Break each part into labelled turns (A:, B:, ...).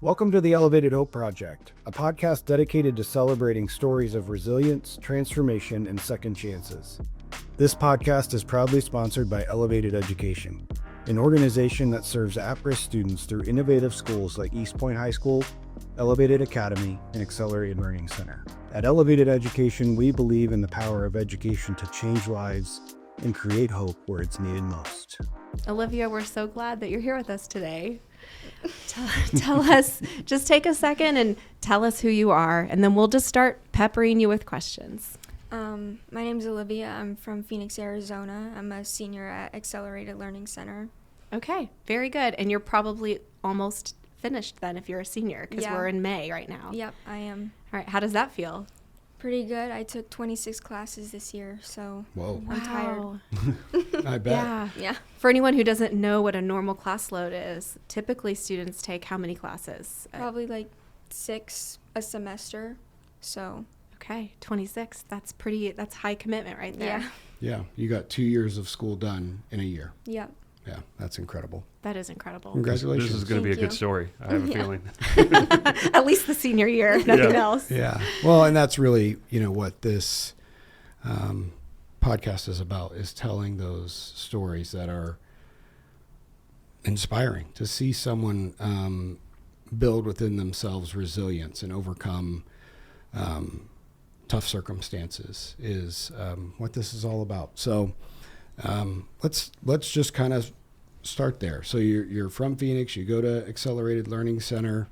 A: Welcome to the Elevated Hope Project, a podcast dedicated to celebrating stories of resilience, transformation, and second chances. This podcast is proudly sponsored by Elevated Education, an organization that serves at-risk students through innovative schools like East Point High School, Elevated Academy, and Accelerated Learning Center. At Elevated Education, we believe in the power of education to change lives and create hope where it's needed most.
B: Olivia, we're so glad that you're here with us today. Tell us, just take a second and tell us who you are, and then we'll just start peppering you with questions.
C: My name's Olivia. I'm from Phoenix, Arizona. I'm a senior at Accelerated Learning Center.
B: Okay, very good. And you're probably almost finished then if you're a senior, because
C: Yeah.
B: we're in May right now.
C: Yep, I am.
B: All right, how does that feel?
C: Pretty good. I took 26 classes this year, so
A: Whoa.
C: I'm tired.
B: Wow.
A: I bet.
B: Yeah.
C: Yeah.
B: For anyone who doesn't know what a normal class load is, typically students take how many classes?
C: Probably like 6 a semester, so.
B: Okay, 26. That's high commitment right there.
C: Yeah.
A: Yeah, you got 2 years of school done in a year.
C: Yep.
A: Yeah, that's incredible.
B: That is incredible.
A: Congratulations.
D: This is going to be a
C: Thank
D: good
C: you.
D: story. I have a
C: Yeah.
D: feeling.
B: At least the senior year, if nothing
D: Yeah.
B: else.
A: Yeah. Well, and that's really, what this podcast is about, is telling those stories that are inspiring, to see someone build within themselves resilience and overcome tough circumstances is what this is all about. So let's just kind of start there. So you're from Phoenix, you go to Accelerated Learning Center.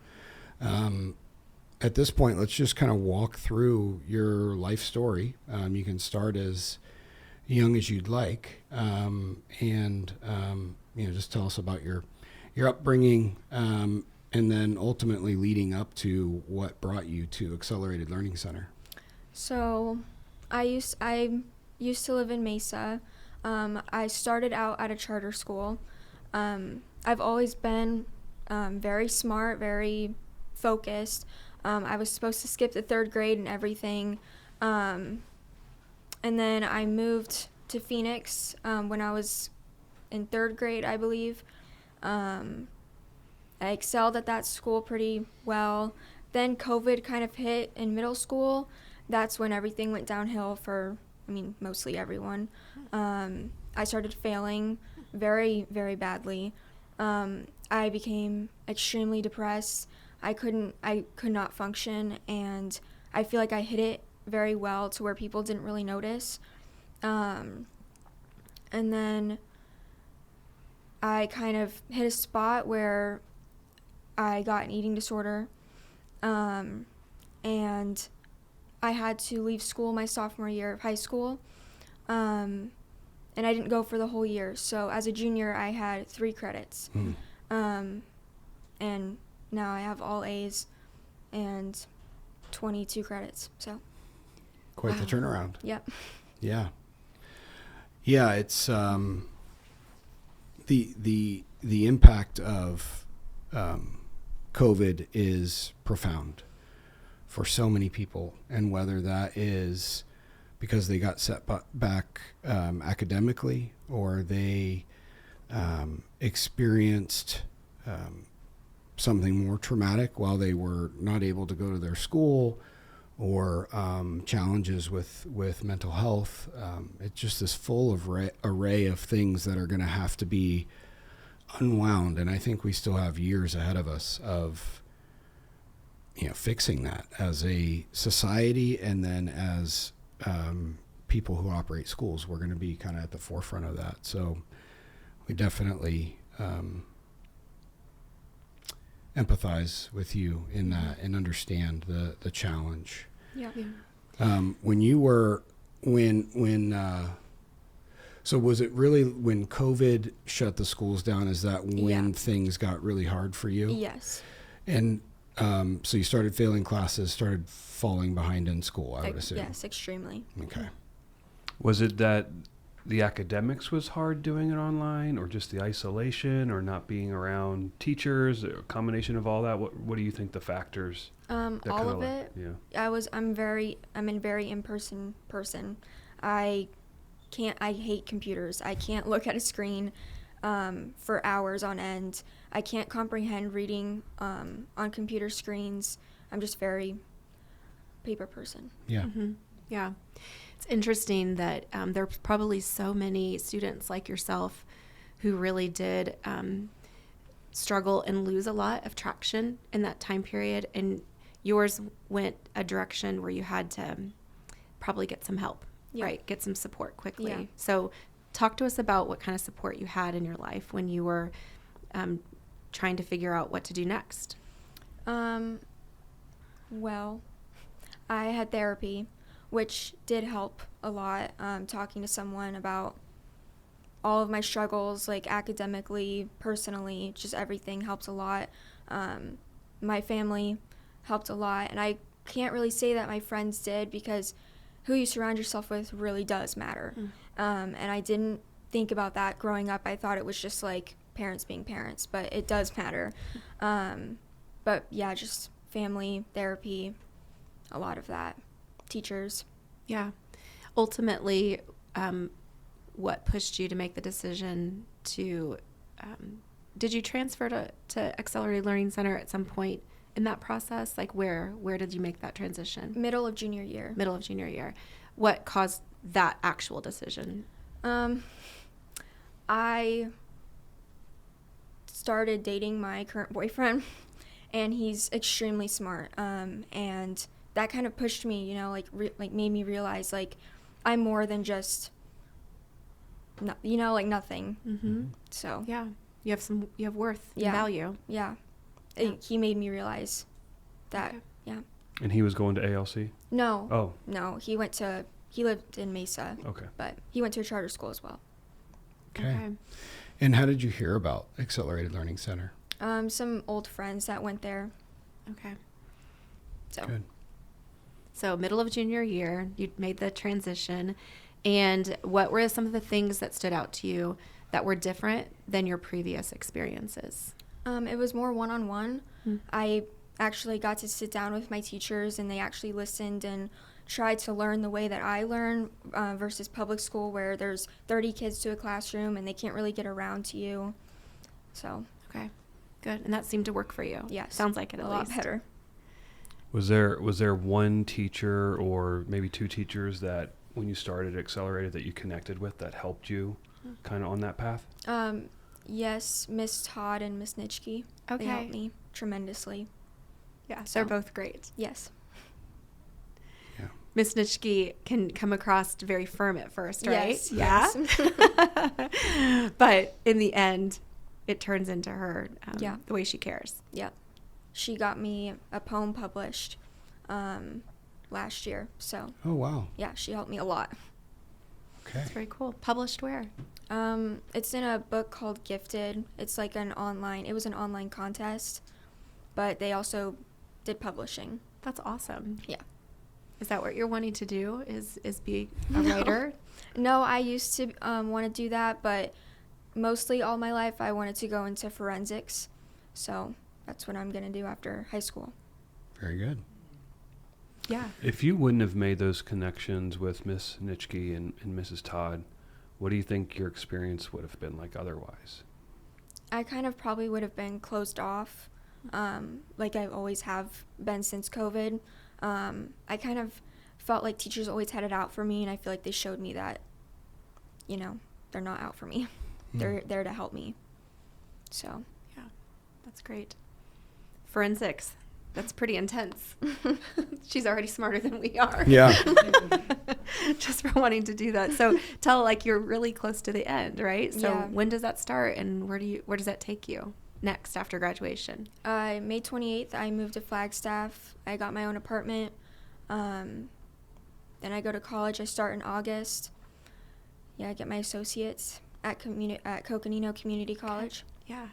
A: At this point, let's just kind of walk through your life story. You can start as young as you'd like, and just tell us about your upbringing, and then ultimately leading up to what brought you to Accelerated Learning Center.
C: So I used to live in Mesa. I started out at a charter school. I've always been very smart, very focused. I was supposed to skip the 3rd grade and everything. And then I moved to Phoenix when I was in 3rd grade, I believe. I excelled at that school pretty well. Then COVID kind of hit in middle school. That's when everything went downhill for, mostly everyone. I started failing very, very badly. I became extremely depressed. I could not function, and I feel like I hit it very well to where people didn't really notice. And then I kind of hit a spot where I got an eating disorder, and I had to leave school my sophomore year of high school, and I didn't go for the whole year. So as a junior, I had 3 credits, and now I have all A's and 22 credits. So
A: Quite the turnaround.
C: yep.
A: Yeah. Yeah, it's the impact of COVID is profound for so many people, and whether that is because they got set back academically, or they experienced something more traumatic while they were not able to go to their school, or challenges with mental health. It's just this full of array of things that are going to have to be unwound. And I think we still have years ahead of us of fixing that as a society, and then as people who operate schools. We're going to be kind of at the forefront of that. So we definitely empathize with you in that and understand the challenge.
C: Yeah.
A: So was it really when COVID shut the schools down? Is that when
C: Yeah.
A: things got really hard for you?
C: Yes.
A: And so you started failing classes, started falling behind in school, I would assume.
C: Yes, extremely.
A: Okay.
D: Was it that the academics was hard doing it online, or just the isolation, or not being around teachers, a combination of all that? What do you think the factors?
C: All
D: kinda
C: of it.
D: Yeah.
C: I'm a very in-person person. I hate computers. I can't look at a screen. for hours on end. I can't comprehend reading on computer screens. I'm just very paper person.
A: Yeah.
B: Mm-hmm. Yeah. It's interesting that there's probably so many students like yourself who really did struggle and lose a lot of traction in that time period. And yours went a direction where you had to probably get some help,
C: Yeah.
B: right? Get some support quickly.
C: Yeah.
B: So talk to us about what kind of support you had in your life when you were trying to figure out what to do next.
C: Well, I had therapy, which did help a lot. Talking to someone about all of my struggles, like academically, personally, just everything helps a lot. My family helped a lot, and I can't really say that my friends did, because who you surround yourself with really does matter. And I didn't think about that growing up. I thought it was just like parents being parents, but it does matter. But yeah, just family, therapy, a lot of that. Teachers.
B: Yeah. Ultimately, what pushed you to make the decision to, did you transfer to Accelerated Learning Center at some point in that process? Like where did you make that transition?
C: Middle of junior year.
B: Middle of junior year. What caused that actual decision?
C: I started dating my current boyfriend, and he's extremely smart. And that kind of pushed me, you know, like made me realize like I'm more than just, like nothing.
B: Mm-hmm.
C: So
B: Yeah. You have worth and
C: Yeah.
B: value.
C: yeah,
B: Yeah.
C: He made me realize that.
B: Okay.
C: Yeah.
D: And he was going to ALC?
C: No.
D: Oh,
C: No, he lived in Mesa,
D: okay.
C: but he went to a charter school as well.
A: Okay. And how did you hear about Accelerated Learning Center?
C: Some old friends that went there.
B: Okay.
C: So
A: Good.
B: So middle of junior year, you made the transition. And what were some of the things that stood out to you that were different than your previous experiences?
C: It was more one-on-one.
B: Mm.
C: I actually got to sit down with my teachers, and they actually listened and tried to learn the way that I learn, versus public school where there's 30 kids to a classroom and they can't really get around to you. So
B: Okay, good. And that seemed to work for you.
C: yes,
B: Sounds like it
C: a
B: at
C: lot
B: least.
C: better.
D: Was there one teacher or maybe two teachers that when you started Accelerated that you connected with that helped you kind of on that path?
C: Yes, Miss Todd and Miss Nitschke. They helped
B: Okay.
C: me tremendously.
B: Yeah,
C: So-
B: they're both great.
C: Yes.
B: Miss Nitschke can come across very firm at first, right?
C: Yes,
B: Yeah.
C: yes.
B: But in the end, it turns into her,
C: Yeah.
B: the way she cares.
C: Yeah. She got me a poem published last year. So,
A: Oh, wow.
C: yeah, she helped me a lot.
A: Okay.
B: It's very cool. Published where?
C: It's in a book called Gifted. It's like it was an online contest, but they also did publishing.
B: That's awesome.
C: Yeah.
B: Is that what you're wanting to do? Is be a
C: No.
B: writer?
C: No, I used to want to do that, but mostly all my life I wanted to go into forensics. So that's what I'm going to do after high school.
A: Very good.
B: Yeah.
D: If you wouldn't have made those connections with Miss Nitschke and Mrs. Todd, what do you think your experience would have been like otherwise?
C: I kind of probably would have been closed off, like I always have been since COVID. I kind of felt like teachers always had it out for me, and I feel like they showed me that, they're not out for me. They're there to help me. So,
B: Yeah. That's great. Forensics. That's pretty intense. She's already smarter than we are.
A: Yeah.
B: Just for wanting to do that. So you're really close to the end, right? So
C: Yeah.
B: when does that start, and where does that take you next after graduation?
C: May 28th, I moved to Flagstaff. I got my own apartment. Then I go to college. I start in August. Yeah, I get my associates at Coconino Community College.
B: Yeah.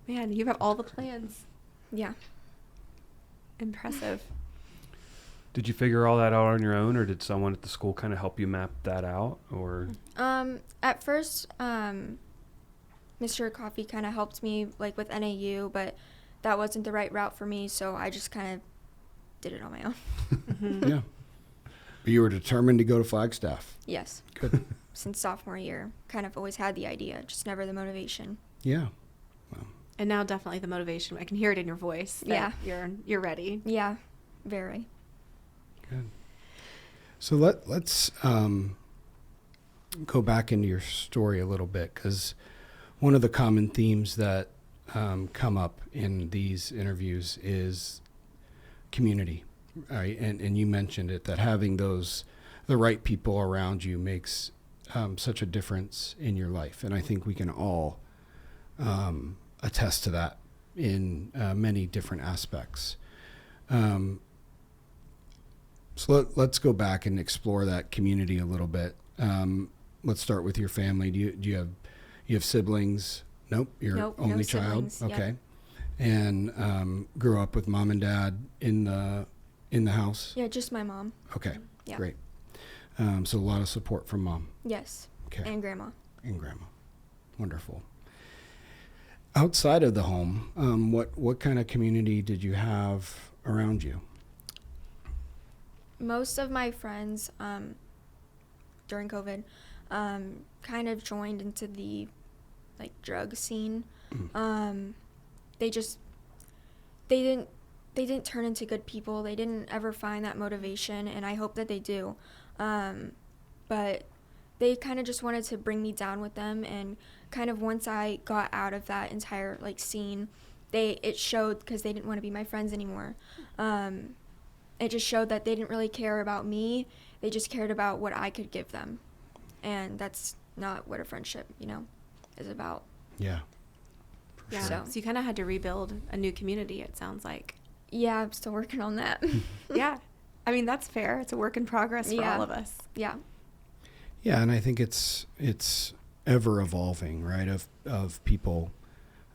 B: Man, you have all the plans.
C: Yeah.
B: Impressive.
D: Did you figure all that out on your own, or did someone at the school kind of help you map that out? Or
C: At first, Mr. Coffee kind of helped me like with NAU, but that wasn't the right route for me, so I just kind of did it on my own.
B: Mhm.
A: Yeah. You were determined to go to Flagstaff.
C: Yes.
A: Good.
C: Since sophomore year, kind of always had the idea, just never the motivation.
A: Yeah.
B: And now definitely the motivation. I can hear it in your voice. That you're ready.
C: Yeah, very.
A: Good. So let's go back into your story a little bit, because one of the common themes that come up in these interviews is community, right? And you mentioned it, that having the right people around you makes such a difference in your life. And I think we can all attest to that in many different aspects. So let's go back and explore that community a little bit. Let's start with your family. Do you have siblings? Nope. You're
C: Nope, no
A: only child.
C: siblings,
A: Okay.
C: yep.
A: And grew up with mom and dad in the house.
C: Yeah, just my mom.
A: Okay.
C: Yeah.
A: Great. So a lot of support from mom.
C: Yes.
A: Okay.
C: And grandma.
A: And grandma. Wonderful. Outside of the home, what kind of community did you have around you?
C: Most of my friends during COVID kind of joined into the drug scene. They didn't turn into good people. They didn't ever find that motivation, and I hope that they do. But they kind of just wanted to bring me down with them, and kind of once I got out of that entire scene, it showed, because they didn't want to be my friends anymore. It just showed that they didn't really care about me. They just cared about what I could give them, and that's not what a friendship, is about.
A: Yeah.
B: Yeah.
C: So-
B: So you kind of had to rebuild a new community, it sounds like.
C: Yeah, I'm still working on that.
B: Yeah. I mean, that's fair. It's a work in progress for
C: Yeah.
B: all of us.
C: Yeah.
A: Yeah, and I think it's ever evolving, right? Of people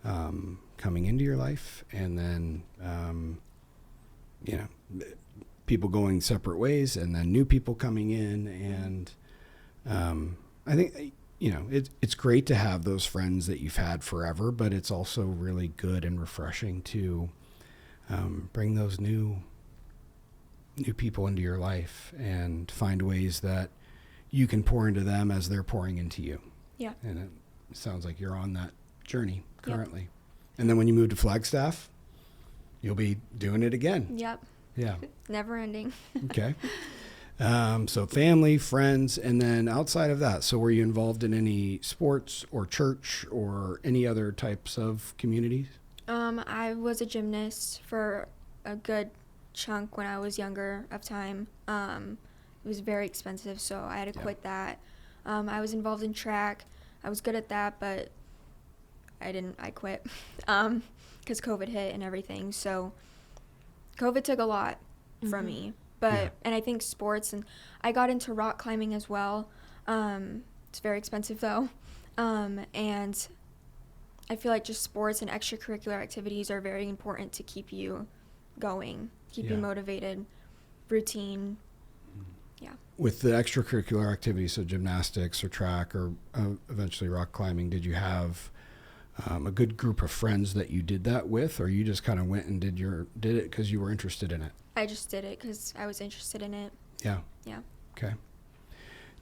A: coming into your life, and then people going separate ways, and then new people coming in, and I think it's great to have those friends that you've had forever, but it's also really good and refreshing to bring those new people into your life and find ways that you can pour into them as they're pouring into you.
C: Yeah.
A: And it sounds like you're on that journey
C: Yep.
A: currently. And then when you move to Flagstaff, you'll be doing it again.
C: Yep.
A: Yeah.
C: Never ending.
A: Okay. So family, friends, and then outside of that, so were you involved in any sports or church or any other types of communities?
C: I was a gymnast for a good chunk when I was younger of time. It was very expensive, so I had to
A: Yeah.
C: quit that. I was involved in track. I was good at that, but I quit because COVID hit and everything. So COVID took a lot from me. But
A: Yeah.
C: and I think sports, and I got into rock climbing as well. It's very expensive though. And I feel like just sports and extracurricular activities are very important to keep you going, keep
A: Yeah.
C: you motivated, routine.
A: With the extracurricular activities, so gymnastics or track or eventually rock climbing, did you have a good group of friends that you did that with, or you just kind of went and did it because you were interested in it?
C: I just did it because I was interested in it.
A: Yeah.
C: Yeah.
A: Okay.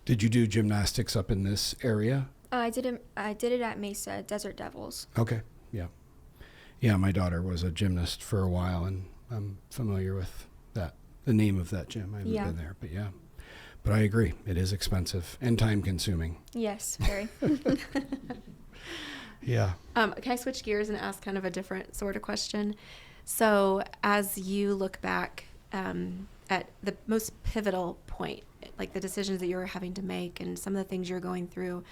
A: Did you do gymnastics up in this area?
C: I did it at Mesa Desert Devils.
A: Okay. Yeah. Yeah, my daughter was a gymnast for a while, and I'm familiar with the name of that gym. I haven't
C: Yeah.
A: been there, but yeah. But I agree, it is expensive and time consuming.
C: Yes, very.
A: Yeah.
B: Can I switch gears and ask kind of a different sort of question? So as you look back at the most pivotal point, like the decisions that you're having to make and some of the things you're going through,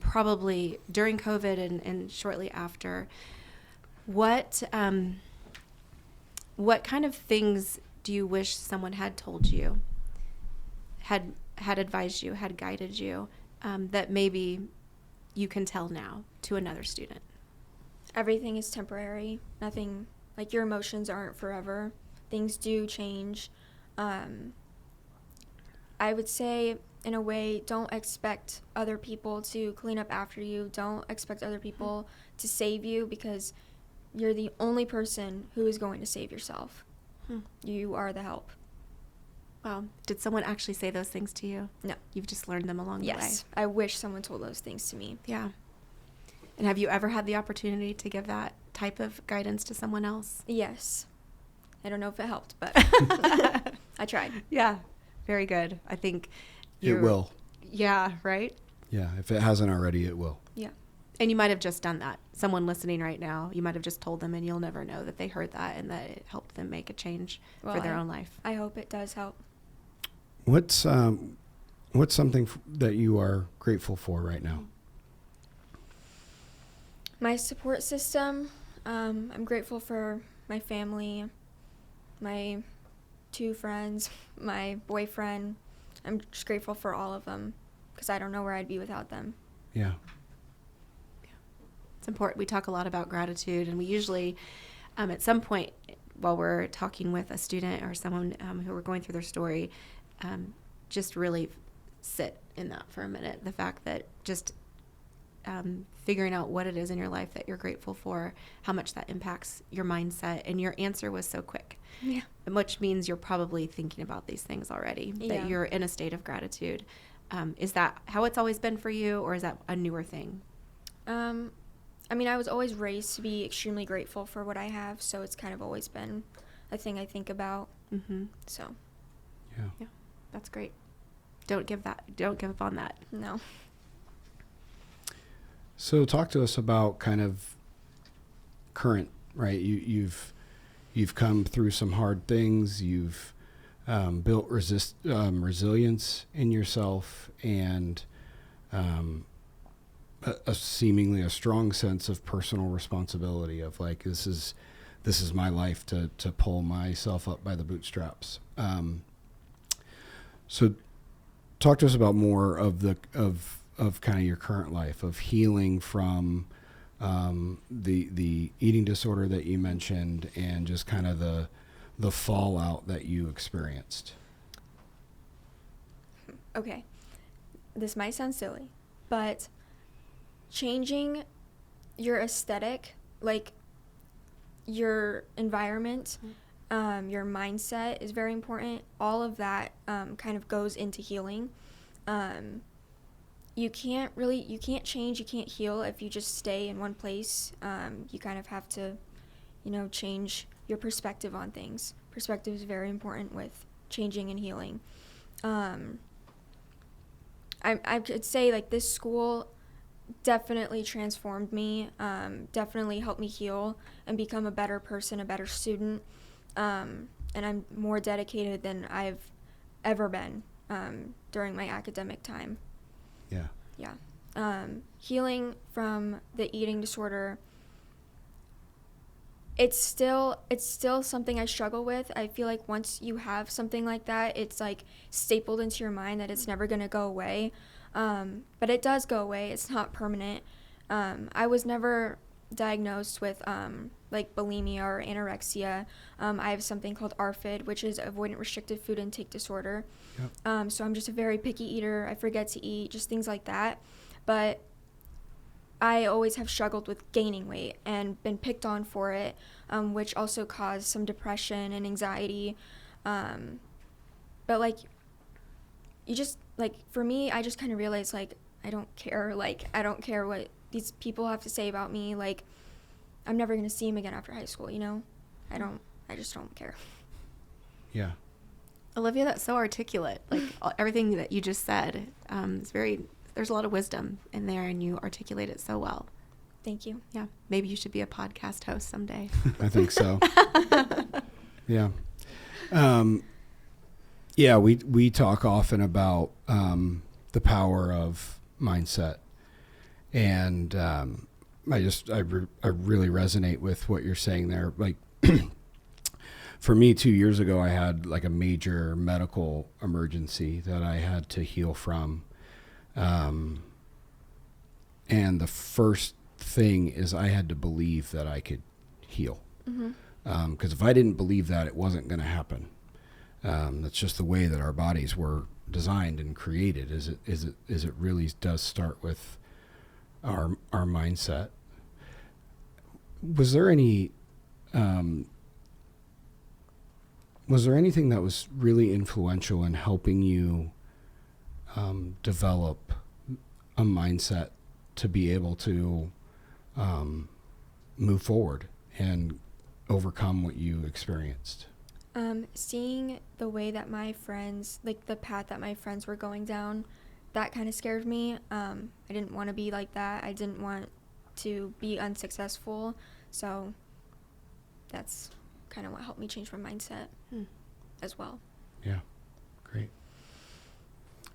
B: probably during COVID and shortly after, what kind of things do you wish someone had told you, had advised you, had guided you, that maybe you can tell now to another student?
C: Everything is temporary. Nothing, like, your emotions aren't forever. Things do change. I would say, in a way, don't expect other people to clean up after you. Don't expect other people to save you, because you're the only person who is going to save yourself. You are the help.
B: Wow. Did someone actually say those things to you?
C: No.
B: You've just learned them along
C: Yes. I wish someone told those things to me.
B: the way. Yeah. And have you ever had the opportunity to give that type of guidance to someone else?
C: Yes. I don't know if it helped, but I tried.
B: Yeah. Very good. I think
A: It will.
B: Yeah, right?
A: Yeah. If it hasn't already, it will.
C: Yeah.
B: And you might have just done that. Someone listening right now, you might have just told them and you'll never know that they heard that and that it helped them make a change for their own life.
C: I hope it does help.
A: What's something that you are grateful for right now?
C: My support system, I'm grateful for my family, my 2 friends, my boyfriend. I'm just grateful for all of them because I don't know where I'd be without them.
A: Yeah.
B: It's important. We talk a lot about gratitude, and we usually, at some point while we're talking with a student or someone who we're going through their story, just really sit in that for a minute. The fact that just figuring out what it is in your life that you're grateful for, how much that impacts your mindset, and your answer was so quick.
C: Yeah.
B: Which means you're probably thinking about these things already,
C: Yeah.
B: that you're in a state of gratitude. Is that how it's always been for you, or is that a newer thing?
C: I mean, I was always raised to be extremely grateful for what I have, so it's kind of always been a thing I think about.
B: Mm-hmm.
C: So,
A: Yeah.
B: That's great. Don't give up on that.
C: no.
A: So talk to us about kind of current, right? You've come through some hard things. You've built resilience in yourself, and a seemingly a strong sense of personal responsibility of like, this is my life to pull myself up by the bootstraps. So talk to us about more of kind of your current life of healing from the eating disorder that you mentioned, and just kind of the fallout that you experienced.
C: Okay. This might sound silly, but changing your aesthetic, like your environment, your mindset is very important. All of that kind of goes into healing. You can't change, you can't heal if you just stay in one place. You kind of have to, change your perspective on things. Perspective is very important with changing and healing. I could say like this school definitely transformed me, definitely helped me heal and become a better person, a better student. And I'm more dedicated than I've ever been during my academic time.
A: Yeah.
C: Yeah. Healing from the eating disorder, it's still something I struggle with. I feel like once you have something like that, it's like stapled into your mind that it's never going to go away. But it does go away. It's not permanent. I was never diagnosed with like bulimia or anorexia. I have something called ARFID, which is avoidant restrictive food intake disorder.
A: Yep.
C: So I'm just a very picky eater. I forget to eat, just things like that. But I always have struggled with gaining weight and been picked on for it, which also caused some depression and anxiety. But like, you just, like, for me, I just kind of realized, like, I don't care. Like, I don't care what these people have to say about me. Like, I'm never going to see him again after high school, I just don't care.
A: Yeah.
B: Olivia, that's so articulate. Like everything that you just said, there's a lot of wisdom in there, and you articulate it so well.
C: Thank you.
B: Yeah. Maybe you should be a podcast host someday.
A: I think so. Yeah. Yeah, we talk often about the power of mindset, and I really resonate with what you're saying there. Like, for me, 2 years ago, I had like a major medical emergency that I had to heal from, and the first thing is I had to believe that I could heal, because if I didn't believe that, it wasn't going to happen. That's just the way that our bodies were designed and created. Is it really does start with our mindset. Was there any was there anything that was really influential in helping you develop a mindset to be able to move forward and overcome what you experienced?
C: Seeing the way that my friends, like the path that my friends were going down, that kind of scared me. I didn't want to be like that. I didn't want to be unsuccessful. So that's kind of what helped me change my mindset as well.
A: Yeah, great.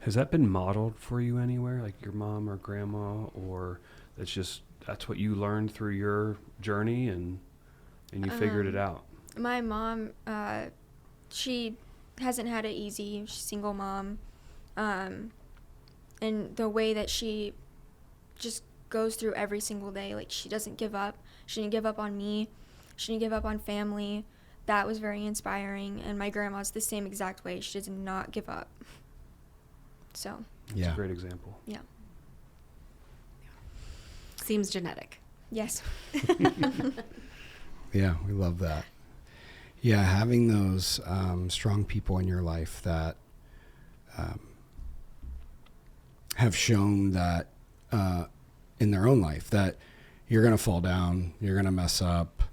D: Has that been modeled for you anywhere, like your mom or grandma, or that's what you learned through your journey and you figured it out?
C: My mom, she hasn't had it easy. She's a single mom. And the way that she just goes through every single day, like she doesn't give up. She didn't give up on me. She didn't give up on family. That was very inspiring. And my grandma's the same exact way. She does not give up. So.
D: It's a great example.
C: Yeah.
B: Seems genetic.
C: Yes.
A: Yeah, we love that. Yeah, having those strong people in your life that have shown that in their own life that you're going to fall down, you're going to mess up,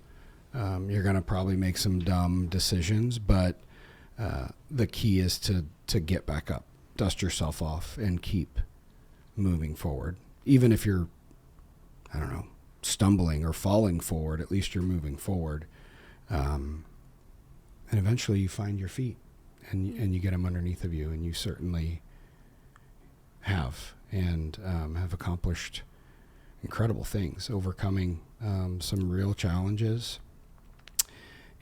A: you're going to probably make some dumb decisions, but the key is to get back up, dust yourself off, and keep moving forward. Even if you're, I don't know, stumbling or falling forward, at least you're moving forward. And eventually you find your feet and you get them underneath of you, and you certainly have, and have accomplished incredible things, overcoming some real challenges,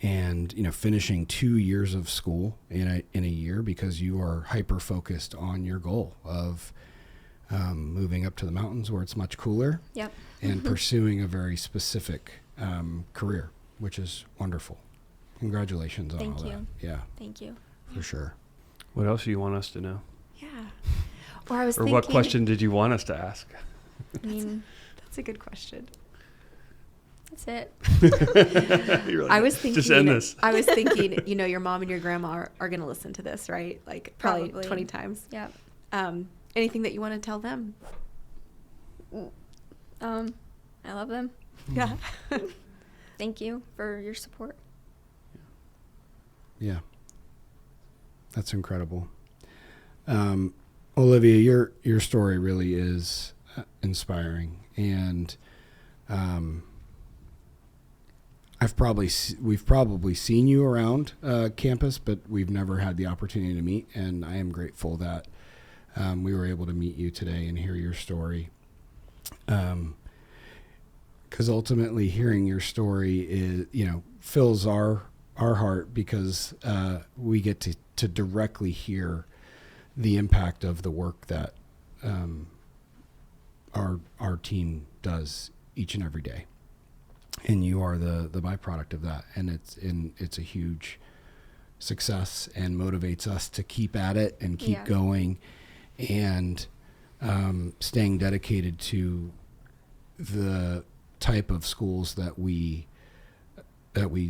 A: and finishing 2 years of school in a year because you are hyper focused on your goal of moving up to the mountains where it's much cooler.
C: Yep.
A: And pursuing a very specific career, which is wonderful. Congratulations on all that.
C: Thank you.
A: Yeah,
C: Thank you.
A: for sure.
D: What else do you want us to know?
B: Yeah. Or I was
D: Or
B: thinking.
D: what question did you want us to ask?
C: I mean,
B: That's a good question.
C: that's it.
D: You're like,
B: I was thinking.
D: just end this.
B: I was thinking. Your mom and your grandma are going to listen to this, right? Like probably
C: Probably.
B: 20 times.
C: Yep.
B: Anything that you want to tell them?
C: I love them.
B: Yeah.
C: Thank you for your support.
A: Yeah, that's incredible. Olivia, your story really is inspiring, and we've probably seen you around campus, but we've never had the opportunity to meet. And I am grateful that we were able to meet you today and hear your story. Because ultimately, hearing your story is, fills our heart, because we get to directly hear the impact of the work that our team does each and every day, and you are the byproduct of that, and it's a huge success and motivates us to keep at it and keep going, and staying dedicated to the type of schools that we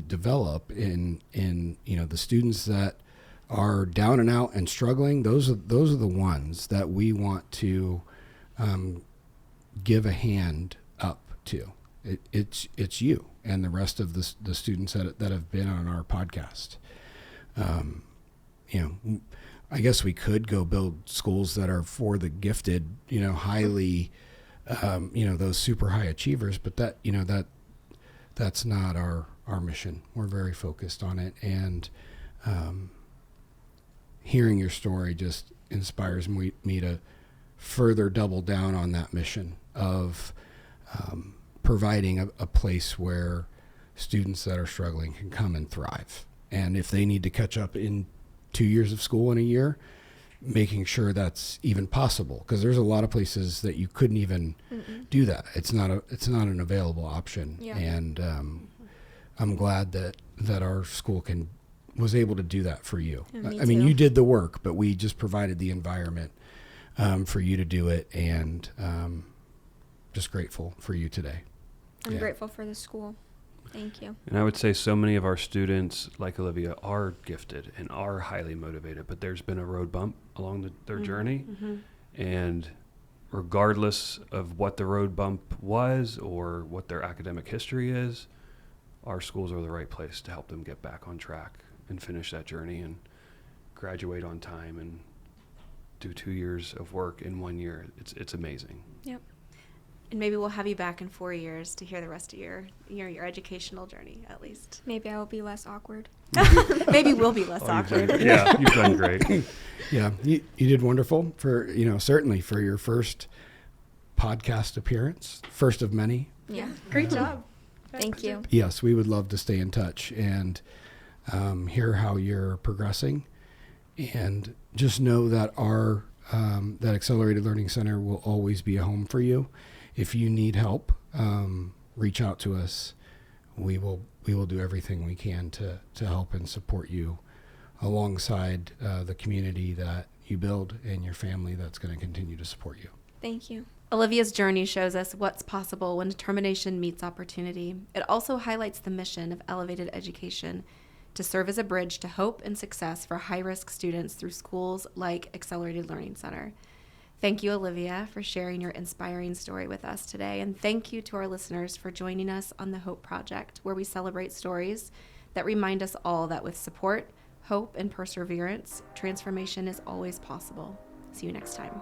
A: develop in the students that are down and out and struggling. Those are the ones that we want to give a hand up to. It's you and the rest of the students that have been on our podcast. I guess we could go build schools that are for the gifted, highly, those super high achievers, but that's not our mission. We're very focused on it, and hearing your story just inspires me to further double down on that mission of providing a place where students that are struggling can come and thrive. And if they need to catch up in 2 years of school in a year, making sure that's even possible, because there's a lot of places that you couldn't even do that. It's not an available option.
C: Yeah.
A: And I'm glad that our school was able to do that for you.
C: Yeah, me
A: I mean,
C: too.
A: you did the work, but we just provided the environment for you to do it, and just grateful for you today.
C: I'm
A: Yeah.
C: grateful for the school. Thank you.
D: And I would say so many of our students, like Olivia, are gifted and are highly motivated, but there's been a road bump along their journey. And regardless of what the road bump was or what their academic history is, our schools are the right place to help them get back on track and finish that journey and graduate on time and do 2 years of work in 1 year. It's amazing.
C: Yep.
B: And maybe we'll have you back in 4 years to hear the rest of your educational journey, at least.
C: Maybe I will be less awkward.
B: Maybe we'll be less
D: Oh,
B: awkward.
D: you've done great.
A: Yeah, you did wonderful for, certainly for your first podcast appearance, first of many.
C: Yeah.
B: Great job.
C: Thank you.
A: Yes, we would love to stay in touch and hear how you're progressing. And just know that our that Accelerated Learning Center will always be a home for you. If you need help, reach out to us. We will do everything we can to help and support you alongside the community that you build and your family that's going to continue to support you.
C: Thank you.
B: Olivia's journey shows us what's possible when determination meets opportunity. It also highlights the mission of elevated education to serve as a bridge to hope and success for high-risk students through schools like Accelerated Learning Center. Thank you, Olivia, for sharing your inspiring story with us today. And thank you to our listeners for joining us on the Hope Project, where we celebrate stories that remind us all that with support, hope, and perseverance, transformation is always possible. See you next time.